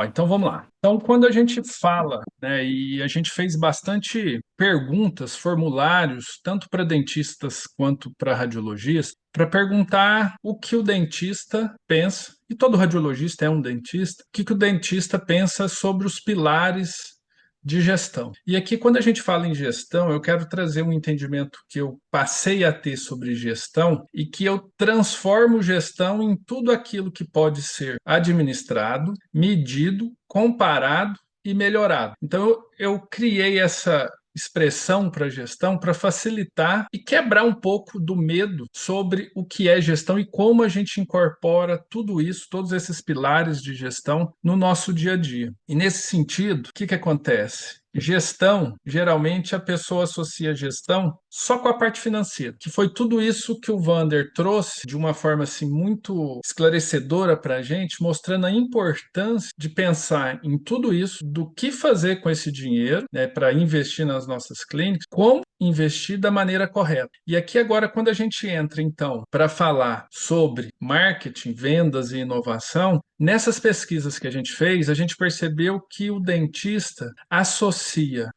Então vamos lá. Então, quando a gente fala, né, e a gente fez bastante perguntas, formulários, tanto para dentistas quanto para radiologistas, para perguntar o que o dentista pensa, e todo radiologista é um dentista, o que que o dentista pensa sobre os pilares de gestão. E aqui, quando a gente fala em gestão, eu quero trazer um entendimento que eu passei a ter sobre gestão e que eu transformo gestão em tudo aquilo que pode ser administrado, medido, comparado e melhorado. Então, eu criei essa expressão para gestão para facilitar e quebrar um pouco do medo sobre o que é gestão e como a gente incorpora tudo isso, todos esses pilares de gestão no nosso dia a dia. E nesse sentido, o que que acontece? Gestão, geralmente a pessoa associa gestão só com a parte financeira, que foi tudo isso que o Vander trouxe de uma forma assim muito esclarecedora para a gente, mostrando a importância de pensar em tudo isso, do que fazer com esse dinheiro, né, para investir nas nossas clínicas, como investir da maneira correta. E aqui agora, quando a gente entra então para falar sobre marketing, vendas e inovação, nessas pesquisas que a gente fez, a gente percebeu que o dentista associa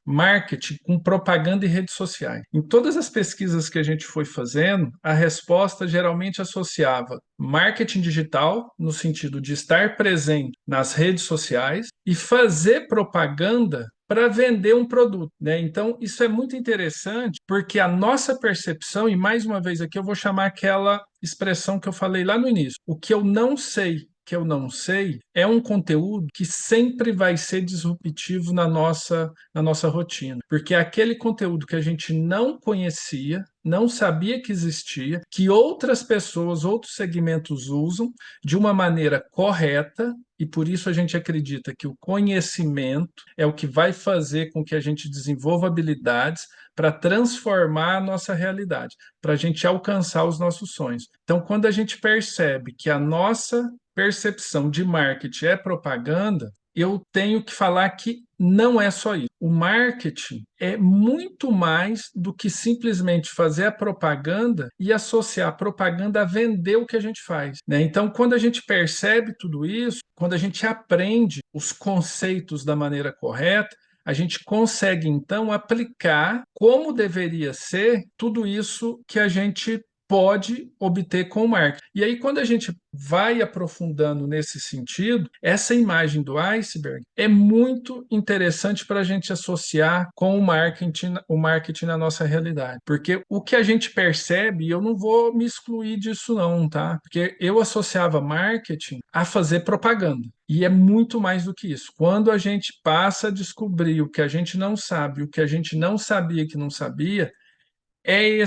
marketing com propaganda e redes sociais. Em todas as pesquisas que a gente foi fazendo, a resposta geralmente associava marketing digital, no sentido de estar presente nas redes sociais, e fazer propaganda para vender um produto, né? Então, isso é muito interessante porque a nossa percepção, e mais uma vez aqui eu vou chamar aquela expressão que eu falei lá no início, o que eu não sei que eu não sei é um conteúdo que sempre vai ser disruptivo na nossa rotina, porque é aquele conteúdo que a gente não conhecia, não sabia que existia, que outras pessoas, outros segmentos usam de uma maneira correta, e por isso a gente acredita que o conhecimento é o que vai fazer com que a gente desenvolva habilidades para transformar a nossa realidade, para a gente alcançar os nossos sonhos. Então, quando a gente percebe que a nossa percepção de marketing é propaganda, eu tenho que falar que não é só isso. O marketing é muito mais do que simplesmente fazer a propaganda e associar a propaganda a vender o que a gente faz, né? Então, quando a gente percebe tudo isso, quando a gente aprende os conceitos da maneira correta, a gente consegue então aplicar como deveria ser tudo isso que a gente pode obter com o marketing. E aí, quando a gente vai aprofundando nesse sentido, essa imagem do iceberg é muito interessante para a gente associar com o marketing na nossa realidade. Porque o que a gente percebe, e eu não vou me excluir disso não, tá? Porque eu associava marketing a fazer propaganda. E é muito mais do que isso. Quando a gente passa a descobrir o que a gente não sabe, o que a gente não sabia que não sabia, é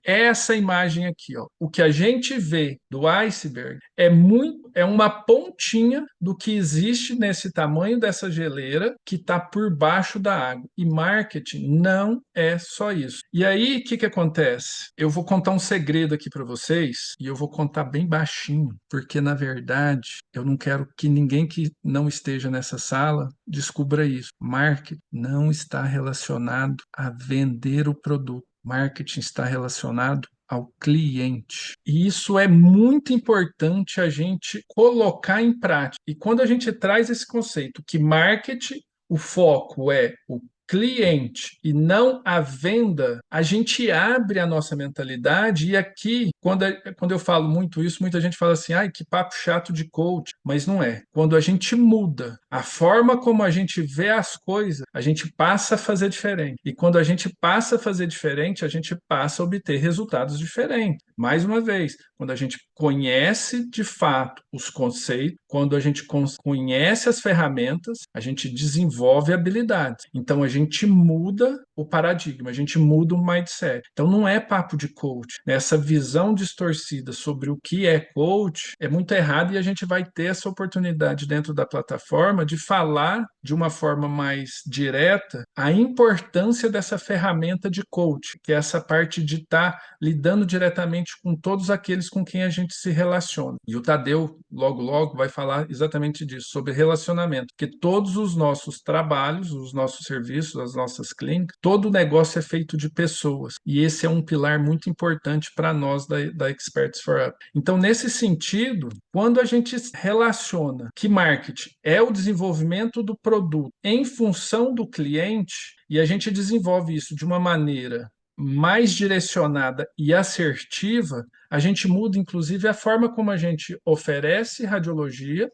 essa imagem aqui, ó. O que a gente vê do iceberg é uma pontinha do que existe nesse tamanho dessa geleira que está por baixo da água. E marketing não é só isso. E aí, o que que acontece? Eu vou contar um segredo aqui para vocês e eu vou contar bem baixinho, porque na verdade eu não quero que ninguém que não esteja nessa sala descubra isso. Marketing não está relacionado a vender o produto. Marketing está relacionado ao cliente. E isso é muito importante a gente colocar em prática. E quando a gente traz esse conceito que marketing, o foco é o cliente e não a venda, a gente abre a nossa mentalidade. E aqui, quando eu falo muito isso, muita gente fala assim, ai, que papo chato de coach, mas não é. Quando a gente muda a forma como a gente vê as coisas, a gente passa a fazer diferente. E quando a gente passa a fazer diferente, a gente passa a obter resultados diferentes. Mais uma vez, quando a gente conhece de fato os conceitos, quando a gente conhece as ferramentas, a gente desenvolve habilidades. Então a gente muda o paradigma, a gente muda o mindset. Então não é papo de coach, né? Essa visão distorcida sobre o que é coach é muito errada e a gente vai ter essa oportunidade dentro da plataforma de falar de uma forma mais direta a importância dessa ferramenta de coach, que é essa parte de estar lidando diretamente com todos aqueles com quem a gente se relaciona. E o Tadeu, logo, logo, vai falar exatamente disso, sobre relacionamento, porque todos os nossos trabalhos, os nossos serviços, as nossas clínicas, todo o negócio é feito de pessoas, e esse é um pilar muito importante para nós da Experts for Up. Então, nesse sentido, quando a gente relaciona que marketing é o desenvolvimento do produto em função do cliente, e a gente desenvolve isso de uma maneira mais direcionada e assertiva, a gente muda, inclusive, a forma como a gente oferece radiologia,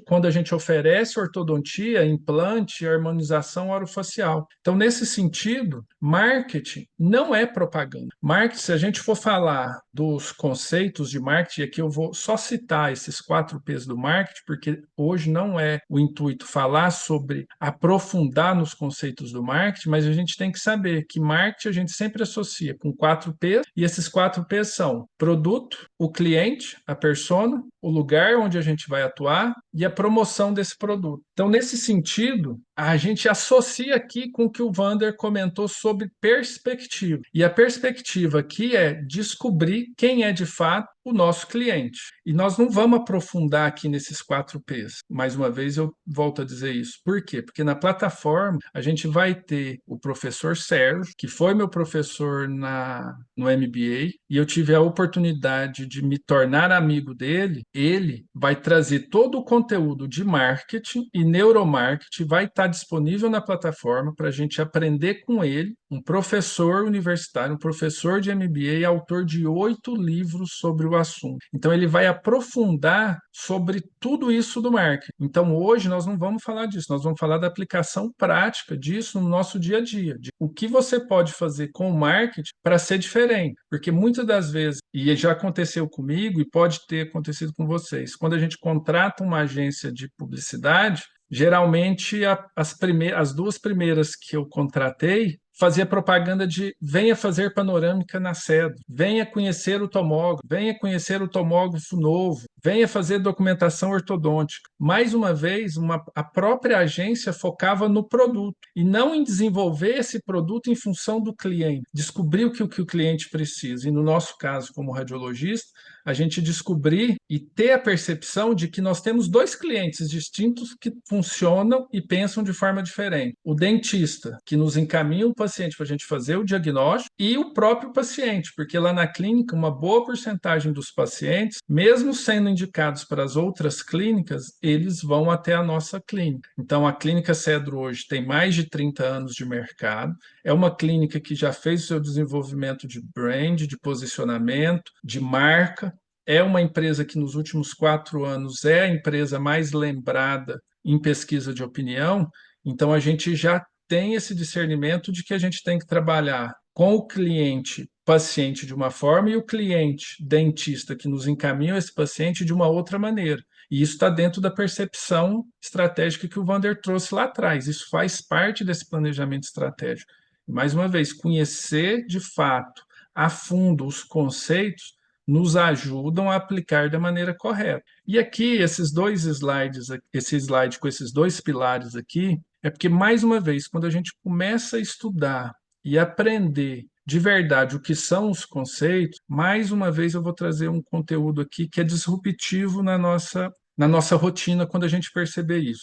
quando a gente oferece ortodontia, implante, harmonização orofacial. Então, nesse sentido, marketing não é propaganda. Marketing, se a gente for falar dos conceitos de marketing, aqui eu vou só citar esses 4 P's do marketing, porque hoje não é o intuito falar sobre aprofundar nos conceitos do marketing, mas a gente tem que saber que marketing a gente sempre associa com 4P's, e esses 4P's são produto, o cliente, a persona, o lugar onde a gente vai atuar e a promoção desse produto. Então, nesse sentido, a gente associa aqui com o que o Vander comentou sobre perspectiva. E a perspectiva aqui é descobrir quem é de fato o nosso cliente. E nós não vamos aprofundar aqui nesses 4P's. Mais uma vez, eu volto a dizer isso. Por quê? Porque na plataforma a gente vai ter o professor Sérgio, que foi meu professor no MBA, e eu tive a oportunidade de me tornar amigo dele. Ele vai trazer todo o conteúdo de marketing e neuromarketing, vai estar disponível na plataforma para a gente aprender com ele, um professor universitário, um professor de MBA, autor de 8 livros sobre o assunto. Então, ele vai aprofundar sobre tudo isso do marketing. Então, hoje nós não vamos falar disso, nós vamos falar da aplicação prática disso no nosso dia a dia, de o que você pode fazer com o marketing para ser diferente. Porque muitas das vezes, e já aconteceu comigo e pode ter acontecido com vocês, quando a gente contrata uma agência de publicidade, geralmente as 2 primeiras que eu contratei fazia propaganda de venha fazer panorâmica na CEDO, venha conhecer o tomógrafo, venha conhecer o tomógrafo novo, venha fazer documentação ortodôntica. Mais uma vez, a própria agência focava no produto e não em desenvolver esse produto em função do cliente, descobrir o que o cliente precisa. E no nosso caso, como radiologista, a gente descobrir e ter a percepção de que nós temos 2 clientes distintos que funcionam e pensam de forma diferente. O dentista, que nos encaminha o paciente para a gente fazer o diagnóstico, e o próprio paciente, porque lá na clínica, uma boa porcentagem dos pacientes, mesmo sendo indicados para as outras clínicas, eles vão até a nossa clínica. Então, a Clínica Cedro hoje tem mais de 30 anos de mercado, é uma clínica que já fez o seu desenvolvimento de brand, de posicionamento, de marca, é uma empresa que nos últimos 4 anos é a empresa mais lembrada em pesquisa de opinião. Então, a gente já tem esse discernimento de que a gente tem que trabalhar com o cliente paciente de uma forma e o cliente dentista que nos encaminha esse paciente de uma outra maneira. E isso está dentro da percepção estratégica que o Vander trouxe lá atrás. Isso faz parte desse planejamento estratégico. Mais uma vez, conhecer de fato, a fundo, os conceitos nos ajudam a aplicar da maneira correta. E aqui, esses 2 slides, esse slide com esses 2 pilares aqui, é porque, mais uma vez, quando a gente começa a estudar e aprender de verdade o que são os conceitos, mais uma vez eu vou trazer um conteúdo aqui que é disruptivo na nossa rotina quando a gente perceber isso.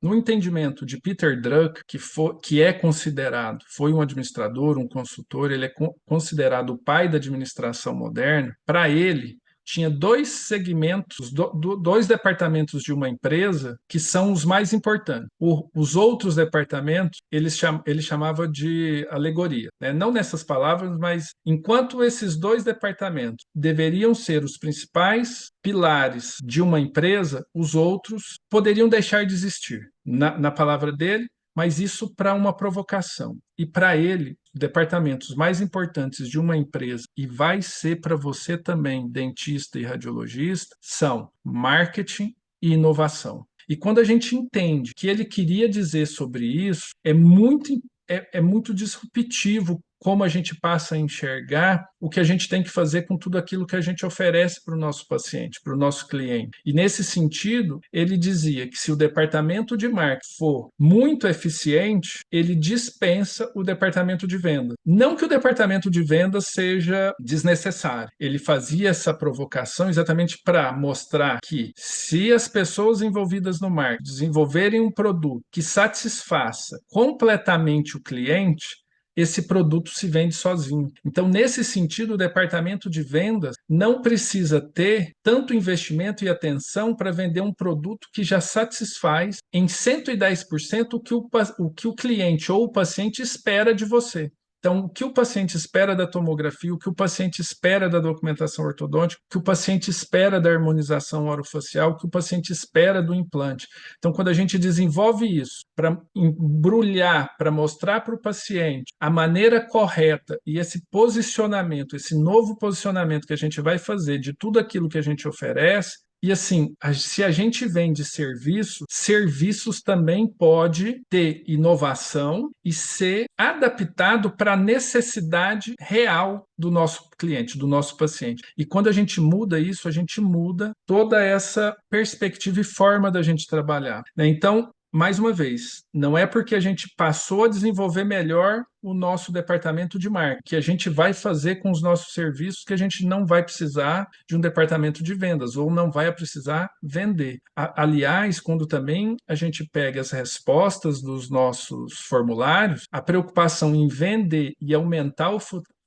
No entendimento de Peter Drucker, que é considerado, foi um administrador, um consultor, ele é considerado o pai da administração moderna, para ele, tinha 2 segmentos, 2 departamentos de uma empresa que são os mais importantes. Os outros departamentos, ele chamava de alegoria, né? Não nessas palavras, mas enquanto esses 2 departamentos deveriam ser os principais pilares de uma empresa, os outros poderiam deixar de existir. Na palavra dele, mas isso para uma provocação. E para ele, departamentos mais importantes de uma empresa, e vai ser para você também, dentista e radiologista, são marketing e inovação. E quando a gente entende que ele queria dizer sobre isso, é muito disruptivo como a gente passa a enxergar o que a gente tem que fazer com tudo aquilo que a gente oferece para o nosso paciente, para o nosso cliente. E nesse sentido, ele dizia que se o departamento de marketing for muito eficiente, ele dispensa o departamento de vendas. Não que o departamento de vendas seja desnecessário. Ele fazia essa provocação exatamente para mostrar que se as pessoas envolvidas no marketing desenvolverem um produto que satisfaça completamente o cliente, esse produto se vende sozinho. Então, nesse sentido, o departamento de vendas não precisa ter tanto investimento e atenção para vender um produto que já satisfaz em 110% o que o cliente ou o paciente espera de você. Então, o que o paciente espera da tomografia, o que o paciente espera da documentação ortodôntica, o que o paciente espera da harmonização orofacial, o que o paciente espera do implante. Então, quando a gente desenvolve isso para embrulhar, para mostrar para o paciente a maneira correta e esse posicionamento, esse novo posicionamento que a gente vai fazer de tudo aquilo que a gente oferece, e assim, se a gente vende serviço, serviços também pode ter inovação e ser adaptado para a necessidade real do nosso cliente, do nosso paciente. E quando a gente muda isso, a gente muda toda essa perspectiva e forma da gente trabalhar, né? Então, mais uma vez, não é porque a gente passou a desenvolver melhor o nosso departamento de marketing que a gente vai fazer com os nossos serviços que a gente não vai precisar de um departamento de vendas ou não vai precisar vender. Aliás, quando também a gente pega as respostas dos nossos formulários, a preocupação em vender e aumentar o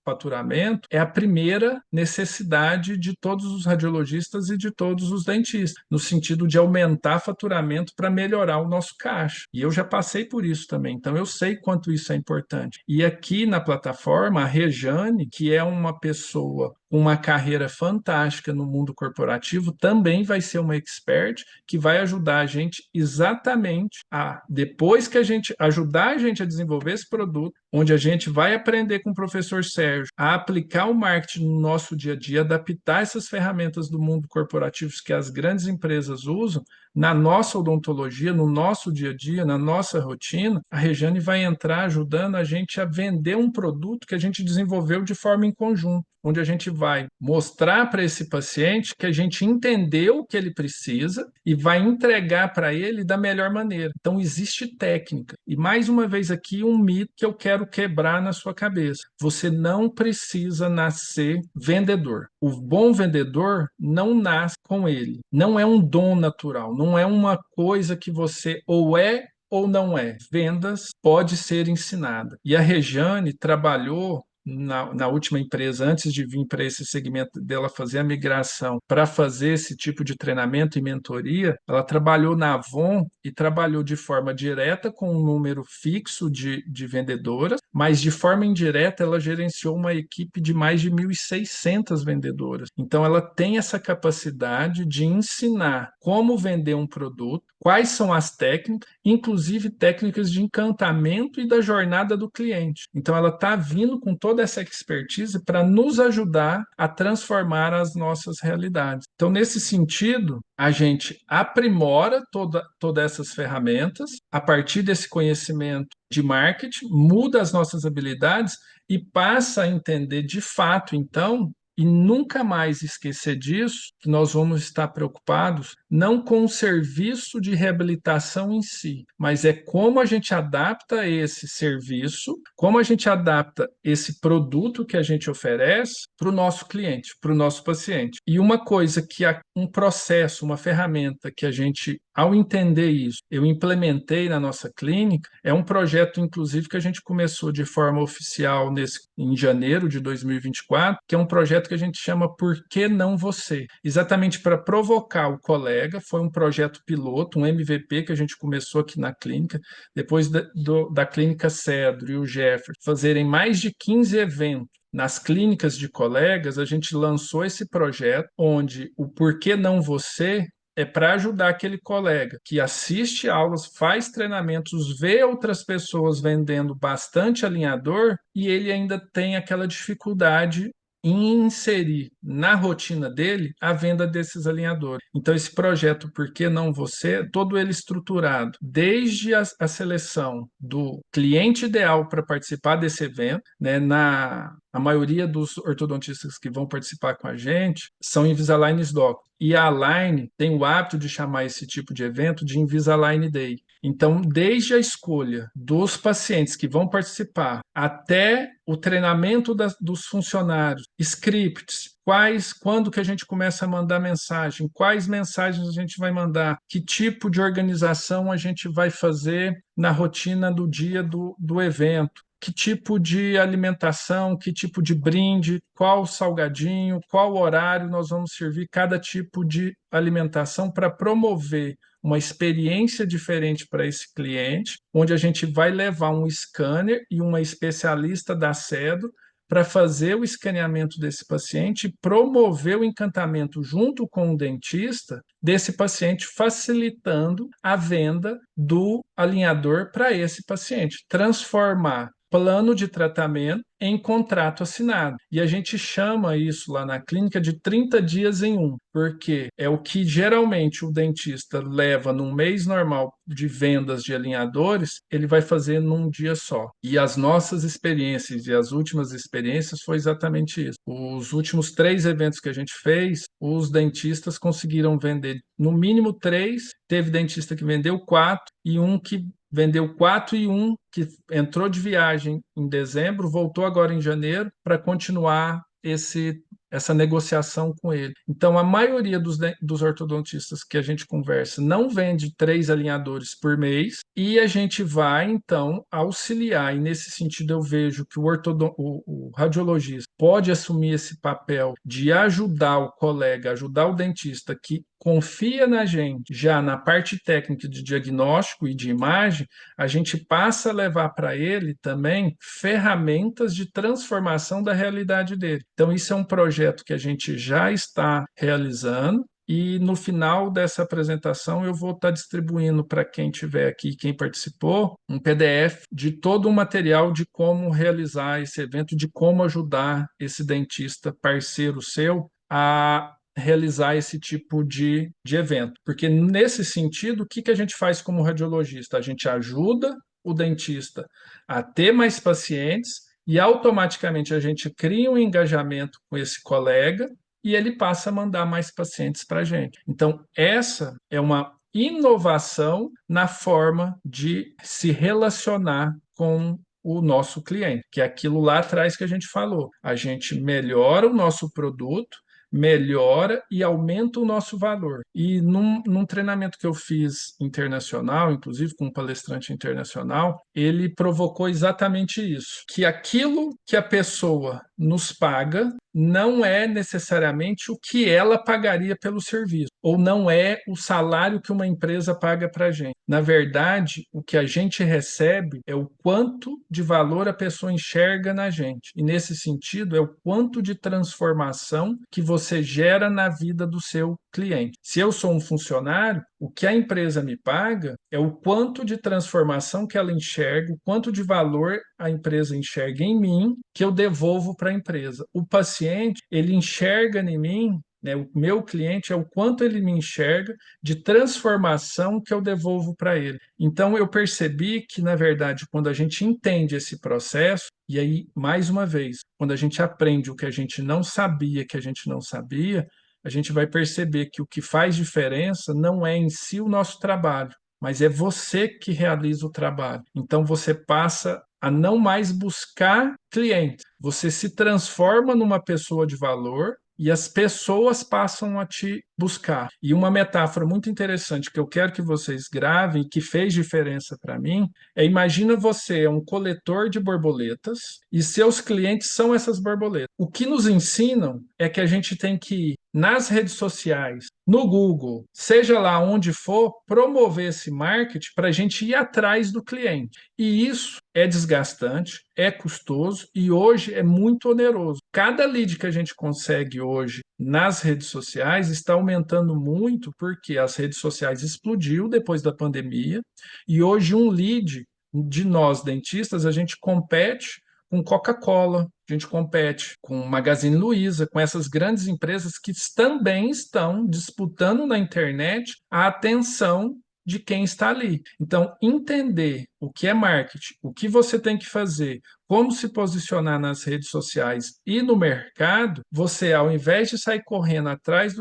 faturamento é a primeira necessidade de todos os radiologistas e de todos os dentistas, no sentido de aumentar faturamento para melhorar o nosso caixa. E eu já passei por isso também, então eu sei quanto isso é importante. E aqui na plataforma, a Rejane, que é uma pessoa com uma carreira fantástica no mundo corporativo, também vai ser uma expert que vai ajudar a gente exatamente depois que a gente ajudar a gente a desenvolver esse produto, onde a gente vai aprender com o professor Sérgio a aplicar o marketing no nosso dia a dia, adaptar essas ferramentas do mundo corporativo que as grandes empresas usam na nossa odontologia, no nosso dia a dia, na nossa rotina. A Rejane vai entrar ajudando a gente a vender um produto que a gente desenvolveu de forma em conjunto, onde a gente vai mostrar para esse paciente que a gente entendeu o que ele precisa e vai entregar para ele da melhor maneira. Então, existe técnica. E, mais uma vez aqui, um mito que eu quero quebrar na sua cabeça. Você não precisa nascer vendedor. O bom vendedor não nasce com ele. Não é um dom natural. Não é uma coisa que você ou é ou não é. Vendas pode ser ensinada. E a Rejane trabalhou na última empresa, antes de vir para esse segmento dela fazer a migração para fazer esse tipo de treinamento e mentoria, ela trabalhou na Avon e trabalhou de forma direta com um número fixo de vendedoras, mas de forma indireta ela gerenciou uma equipe de mais de 1.600 vendedoras. Então ela tem essa capacidade de ensinar como vender um produto, quais são as técnicas, inclusive técnicas de encantamento e da jornada do cliente. Então ela está vindo com toda essa expertise para nos ajudar a transformar as nossas realidades. Então, nesse sentido, a gente aprimora todas essas ferramentas a partir desse conhecimento de marketing, muda as nossas habilidades e passa a entender de fato, então, e nunca mais esquecer disso, que nós vamos estar preocupados não com o serviço de reabilitação em si, mas é como a gente adapta esse serviço, como a gente adapta esse produto que a gente oferece para o nosso cliente, para o nosso paciente. E uma coisa que um processo, uma ferramenta que a gente, ao entender isso, eu implementei na nossa clínica, é um projeto, inclusive, que a gente começou de forma oficial em janeiro de 2024, que é um projeto que a gente chama Por que Não Você? Exatamente para provocar o colega, foi um projeto piloto, um MVP que a gente começou aqui na clínica, depois da clínica Cedro e o Jefferson fazerem mais de 15 eventos nas clínicas de colegas, a gente lançou esse projeto onde o Por que Não Você é para ajudar aquele colega que assiste aulas, faz treinamentos, vê outras pessoas vendendo bastante alinhador e ele ainda tem aquela dificuldade em inserir na rotina dele a venda desses alinhadores. Então, esse projeto, Por que não você? Todo ele estruturado, desde a seleção do cliente ideal para participar desse evento, né, a maioria dos ortodontistas que vão participar com a gente são Invisalign Doc. E a Align tem o hábito de chamar esse tipo de evento de Invisalign Day. Então, desde a escolha dos pacientes que vão participar até o treinamento dos funcionários, scripts, quando que a gente começa a mandar mensagem, quais mensagens a gente vai mandar, que tipo de organização a gente vai fazer na rotina do dia do evento, que tipo de alimentação, que tipo de brinde, qual salgadinho, qual horário nós vamos servir cada tipo de alimentação para promover uma experiência diferente para esse cliente, onde a gente vai levar um scanner e uma especialista da CEDO para fazer o escaneamento desse paciente e promover o encantamento junto com o dentista desse paciente, facilitando a venda do alinhador para esse paciente, transformar plano de tratamento em contrato assinado. E a gente chama isso lá na clínica de 30 dias em um, porque é o que geralmente o dentista leva num mês normal de vendas de alinhadores, ele vai fazer num dia só. E as nossas experiências e as últimas experiências foi exatamente isso. Os últimos 3 eventos que a gente fez, os dentistas conseguiram vender no mínimo 3, teve dentista que vendeu 4 e um que vendeu 4 e um que entrou de viagem em dezembro, voltou agora em janeiro para continuar essa negociação com ele. Então, a maioria dos ortodontistas que a gente conversa não vende 3 alinhadores por mês e a gente vai, então, auxiliar. E, nesse sentido, eu vejo que o radiologista pode assumir esse papel de ajudar o colega, ajudar o dentista que confia na gente, já na parte técnica de diagnóstico e de imagem, a gente passa a levar para ele também ferramentas de transformação da realidade dele. Então, isso é um projeto que a gente já está realizando. E no final dessa apresentação, eu vou estar distribuindo para quem estiver aqui, quem participou, um PDF de todo o material de como realizar esse evento, de como ajudar esse dentista parceiro seu a realizar esse tipo de evento. Porque, nesse sentido, o que a gente faz como radiologista? A gente ajuda o dentista a ter mais pacientes e automaticamente a gente cria um engajamento com esse colega e ele passa a mandar mais pacientes para a gente. Então, essa é uma inovação na forma de se relacionar com o nosso cliente, que é aquilo lá atrás que a gente falou. A gente melhora o nosso produto, melhora e aumenta o nosso valor. E num treinamento que eu fiz internacional, inclusive com um palestrante internacional, ele provocou exatamente isso, que aquilo que a pessoa nos paga não é necessariamente o que ela pagaria pelo serviço, ou não é o salário que uma empresa paga para a gente. Na verdade, o que a gente recebe é o quanto de valor a pessoa enxerga na gente. E, nesse sentido, é o quanto de transformação que você gera na vida do seu cliente. Se eu sou um funcionário, o que a empresa me paga é o quanto de transformação que ela enxerga, o quanto de valor a empresa enxerga em mim, que eu devolvo para a empresa. O paciente, ele enxerga em mim, né, o meu cliente é o quanto ele me enxerga de transformação que eu devolvo para ele. Então, eu percebi que, na verdade, quando a gente entende esse processo, e aí, mais uma vez, quando a gente aprende o que a gente não sabia que a gente não sabia, a gente vai perceber que o que faz diferença não é em si o nosso trabalho, mas é você que realiza o trabalho. Então, você passa a não mais buscar clientes, você se transforma numa pessoa de valor e as pessoas passam a te buscar. E uma metáfora muito interessante que eu quero que vocês gravem, que fez diferença para mim, imagina você é um coletor de borboletas e seus clientes são essas borboletas. O que nos ensinam é que a gente tem que ir nas redes sociais, no Google, seja lá onde for, promover esse marketing para a gente ir atrás do cliente. E isso é desgastante, é custoso e hoje é muito oneroso. Cada lead que a gente consegue hoje nas redes sociais está aumentando muito porque as redes sociais explodiu depois da pandemia e hoje um lead de nós dentistas a gente compete com Coca-Cola, a gente compete com Magazine Luiza, com essas grandes empresas que também estão disputando na internet a atenção de quem está ali. Então, entender o que é marketing, o que você tem que fazer, como se posicionar nas redes sociais e no mercado, você, ao invés de sair correndo atrás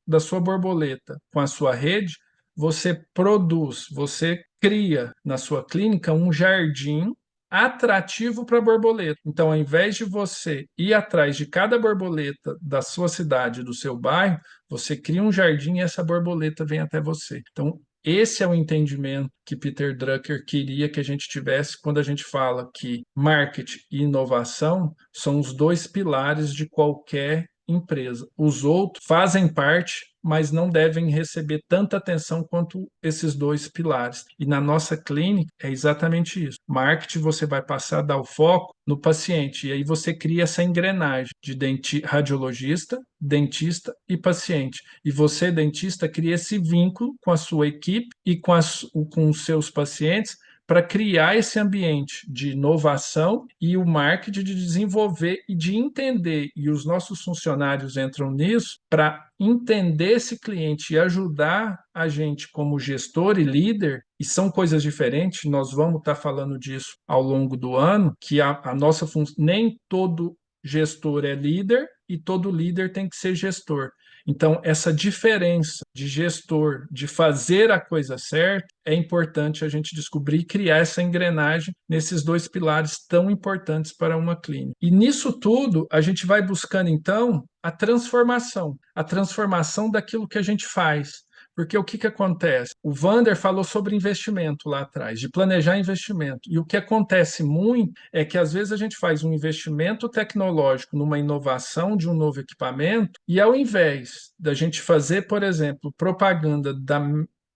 da sua borboleta com a sua rede, você produz, você cria na sua clínica um jardim atrativo para a borboleta. Então, ao invés de você ir atrás de cada borboleta da sua cidade, do seu bairro, você cria um jardim e essa borboleta vem até você. Então, esse é o entendimento que Peter Drucker queria que a gente tivesse quando a gente fala que marketing e inovação são os dois pilares de qualquer empresa. Os outros fazem parte, mas não devem receber tanta atenção quanto esses dois pilares. E na nossa clínica é exatamente isso. Marketing você vai passar a dar o foco no paciente, e aí você cria essa engrenagem de radiologista, dentista e paciente. E você, dentista, cria esse vínculo com a sua equipe e com os seus pacientes para criar esse ambiente de inovação e o marketing de desenvolver e de entender, e os nossos funcionários entram nisso, para entender esse cliente e ajudar a gente como gestor e líder, e são coisas diferentes, nós vamos estar falando disso ao longo do ano, que a nossa função, nem todo gestor é líder e todo líder tem que ser gestor. Então, essa diferença de gestor, de fazer a coisa certa, é importante a gente descobrir e criar essa engrenagem nesses dois pilares tão importantes para uma clínica. E nisso tudo, a gente vai buscando, então, a transformação daquilo que a gente faz. Porque o que acontece? O Vander falou sobre investimento lá atrás, de planejar investimento. E o que acontece muito é que, às vezes, a gente faz um investimento tecnológico numa inovação de um novo equipamento, e ao invés da gente fazer, por exemplo, propaganda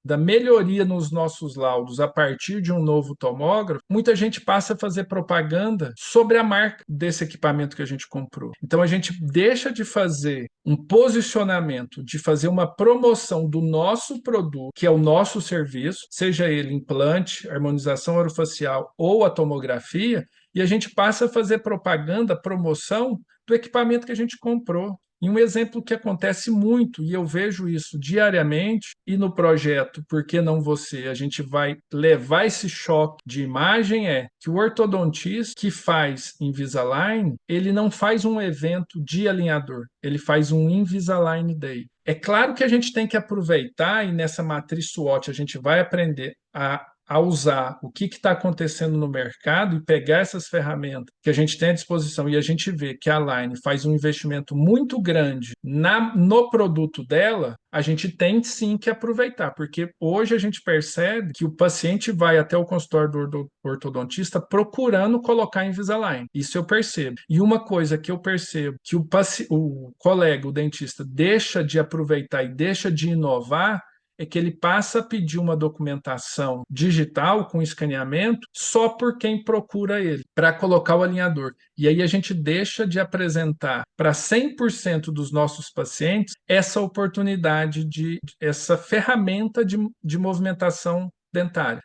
da melhoria nos nossos laudos a partir de um novo tomógrafo, muita gente passa a fazer propaganda sobre a marca desse equipamento que a gente comprou. Então a gente deixa de fazer um posicionamento, de fazer uma promoção do nosso produto, que é o nosso serviço, seja ele implante, harmonização orofacial ou a tomografia, e a gente passa a fazer propaganda, promoção do equipamento que a gente comprou. E um exemplo que acontece muito, e eu vejo isso diariamente, e no projeto Por que Não Você? A gente vai levar esse choque de imagem, é que o ortodontista que faz Invisalign, ele não faz um evento de alinhador, ele faz um Invisalign Day. É claro que a gente tem que aproveitar, e nessa matriz SWOT a gente vai aprender a usar o que está acontecendo no mercado e pegar essas ferramentas que a gente tem à disposição, e a gente vê que a Align faz um investimento muito grande no produto dela, a gente tem sim que aproveitar, porque hoje a gente percebe que o paciente vai até o consultório do ortodontista procurando colocar Invisalign. Isso eu percebo. E uma coisa que eu percebo que o colega, o dentista, deixa de aproveitar e deixa de inovar, é que ele passa a pedir uma documentação digital com escaneamento só por quem procura ele, para colocar o alinhador. E aí a gente deixa de apresentar para 100% dos nossos pacientes essa oportunidade, essa ferramenta de movimentação dentária,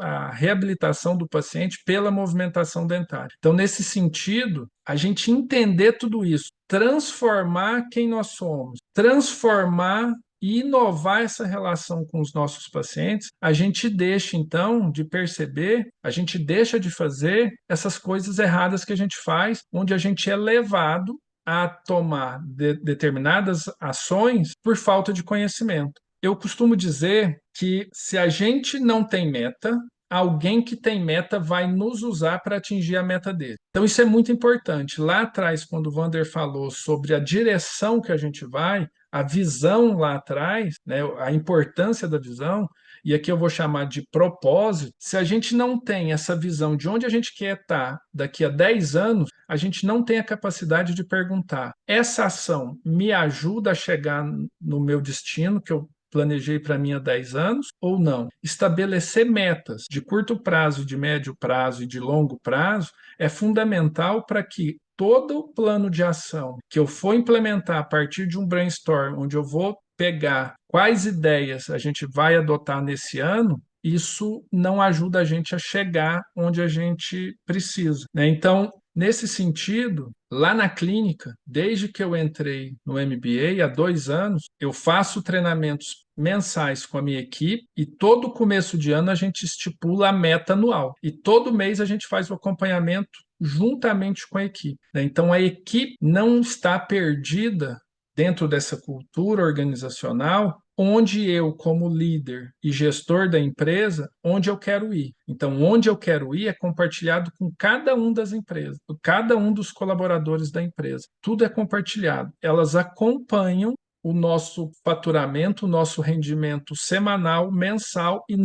a reabilitação do paciente pela movimentação dentária. Então, nesse sentido, a gente entender tudo isso, transformar quem nós somos, transformar e inovar essa relação com os nossos pacientes, a gente deixa, então, de perceber, a gente deixa de fazer essas coisas erradas que a gente faz, onde a gente é levado a tomar determinadas ações por falta de conhecimento. Eu costumo dizer que se a gente não tem meta, alguém que tem meta vai nos usar para atingir a meta dele. Então, isso é muito importante. Lá atrás, quando o Vander falou sobre a direção que a gente vai, a visão lá atrás, né, a importância da visão, e aqui eu vou chamar de propósito, se a gente não tem essa visão de onde a gente quer estar daqui a 10 anos, a gente não tem a capacidade de perguntar: essa ação me ajuda a chegar no meu destino, que eu planejei para mim há 10 anos, ou não? Estabelecer metas de curto prazo, de médio prazo e de longo prazo é fundamental para que todo o plano de ação que eu for implementar a partir de um brainstorm, onde eu vou pegar quais ideias a gente vai adotar nesse ano, isso não ajuda a gente a chegar onde a gente precisa, né? Então, Nesse sentido, lá na clínica, desde que eu entrei no MBA há 2 anos, eu faço treinamentos mensais com a minha equipe e todo começo de ano a gente estipula a meta anual. E todo mês a gente faz o acompanhamento juntamente com a equipe, né? Então a equipe não está perdida dentro dessa cultura organizacional, onde eu, como líder e gestor da empresa, onde eu quero ir. Então, onde eu quero ir é compartilhado com cada um das empresas, cada um dos colaboradores da empresa. Tudo é compartilhado. Elas acompanham o nosso faturamento, o nosso rendimento semanal, mensal e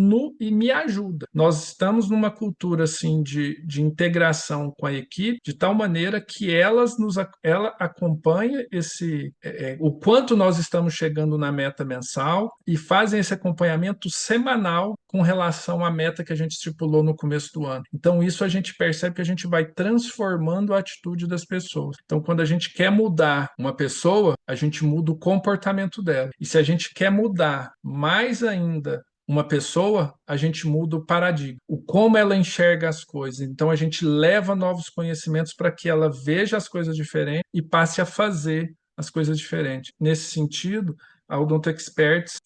me ajuda. Nós estamos numa cultura assim de integração com a equipe, de tal maneira que ela acompanha o quanto nós estamos chegando na meta mensal e fazem esse acompanhamento semanal com relação à meta que a gente estipulou no começo do ano. Então, isso a gente percebe que a gente vai transformando a atitude das pessoas. Então, quando a gente quer mudar uma pessoa, a gente muda o comportamento dela. E se a gente quer mudar mais ainda uma pessoa, a gente muda o paradigma, o como ela enxerga as coisas. Então, a gente leva novos conhecimentos para que ela veja as coisas diferentes e passe a fazer as coisas diferentes. Nesse sentido, a Odonto Experts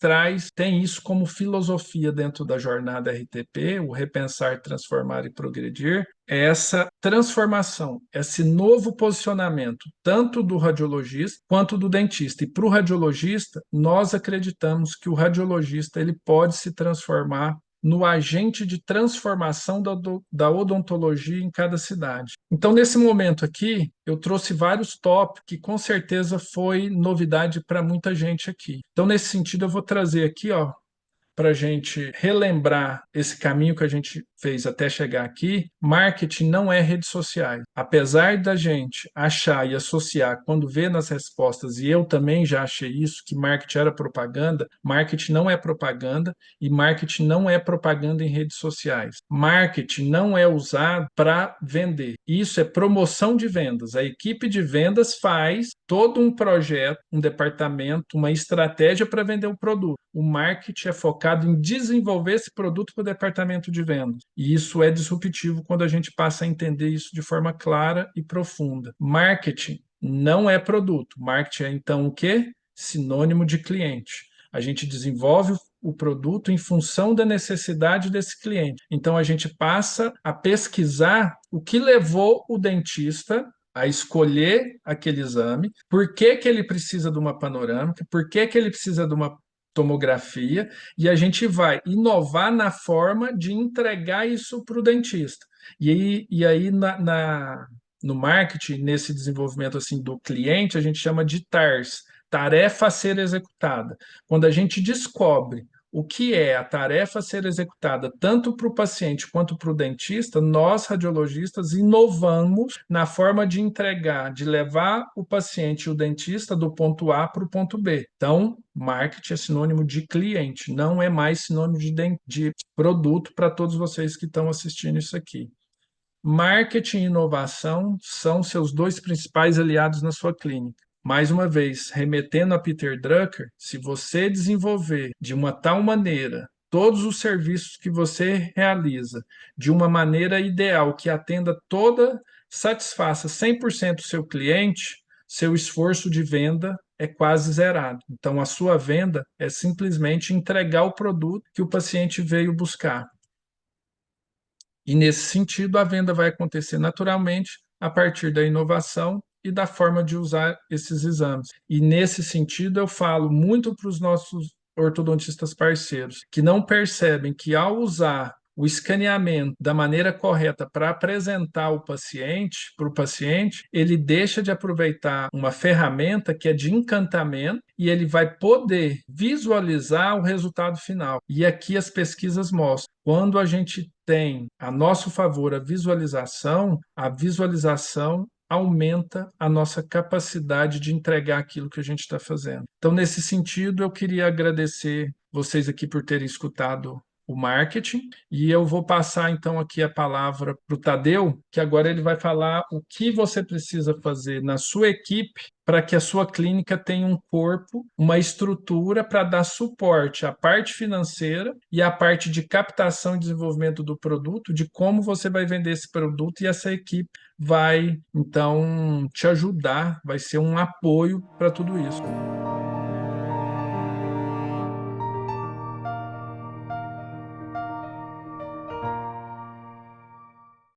tem isso como filosofia dentro da jornada RTP, o repensar, transformar e progredir, é essa transformação, esse novo posicionamento, tanto do radiologista quanto do dentista. E para o radiologista, nós acreditamos que o radiologista ele pode se transformar no agente de transformação da odontologia em cada cidade. Então, nesse momento aqui, eu trouxe vários tópicos que com certeza foi novidade para muita gente aqui. Então, nesse sentido, eu vou trazer aqui, ó, para a gente relembrar esse caminho que a gente fez até chegar aqui. Marketing não é redes sociais. Apesar da gente achar e associar quando vê nas respostas, e eu também já achei isso, que marketing era propaganda, marketing não é propaganda e marketing não é propaganda em redes sociais. Marketing não é usado para vender. Isso é promoção de vendas. A equipe de vendas faz todo um projeto, um departamento, uma estratégia para vender o produto. O marketing é focado em desenvolver esse produto para o departamento de vendas. E isso é disruptivo quando a gente passa a entender isso de forma clara e profunda. Marketing não é produto. Marketing é, então, o quê? Sinônimo de cliente. A gente desenvolve o produto em função da necessidade desse cliente. Então, a gente passa a pesquisar o que levou o dentista a escolher aquele exame, por que que ele precisa de uma panorâmica, por que que ele precisa de uma tomografia, e a gente vai inovar na forma de entregar isso para o dentista. E aí no marketing, nesse desenvolvimento assim do cliente, a gente chama de TARS, tarefa a ser executada. Quando a gente descobre o que é a tarefa a ser executada tanto para o paciente quanto para o dentista, nós radiologistas inovamos na forma de entregar, de levar o paciente e o dentista do ponto A para o ponto B. Então, marketing é sinônimo de cliente, não é mais sinônimo de produto para todos vocês que estão assistindo isso aqui. Marketing e inovação são seus dois principais aliados na sua clínica. Mais uma vez, remetendo a Peter Drucker, se você desenvolver de uma tal maneira todos os serviços que você realiza de uma maneira ideal que atenda satisfaça 100% o seu cliente, seu esforço de venda é quase zerado. Então, a sua venda é simplesmente entregar o produto que o paciente veio buscar. E, nesse sentido, a venda vai acontecer naturalmente a partir da inovação e da forma de usar esses exames. E, nesse sentido, eu falo muito para os nossos ortodontistas parceiros, que não percebem que, ao usar o escaneamento da maneira correta para apresentar para o paciente, ele deixa de aproveitar uma ferramenta que é de encantamento e ele vai poder visualizar o resultado final. E aqui as pesquisas mostram, quando a gente tem a nosso favor a visualização aumenta a nossa capacidade de entregar aquilo que a gente está fazendo. Então, nesse sentido, eu queria agradecer vocês aqui por terem escutado o marketing, e eu vou passar então aqui a palavra para o Tadeu, que agora ele vai falar o que você precisa fazer na sua equipe para que a sua clínica tenha um corpo, uma estrutura para dar suporte à parte financeira e à parte de captação e desenvolvimento do produto, de como você vai vender esse produto, e essa equipe vai então te ajudar, vai ser um apoio para tudo isso.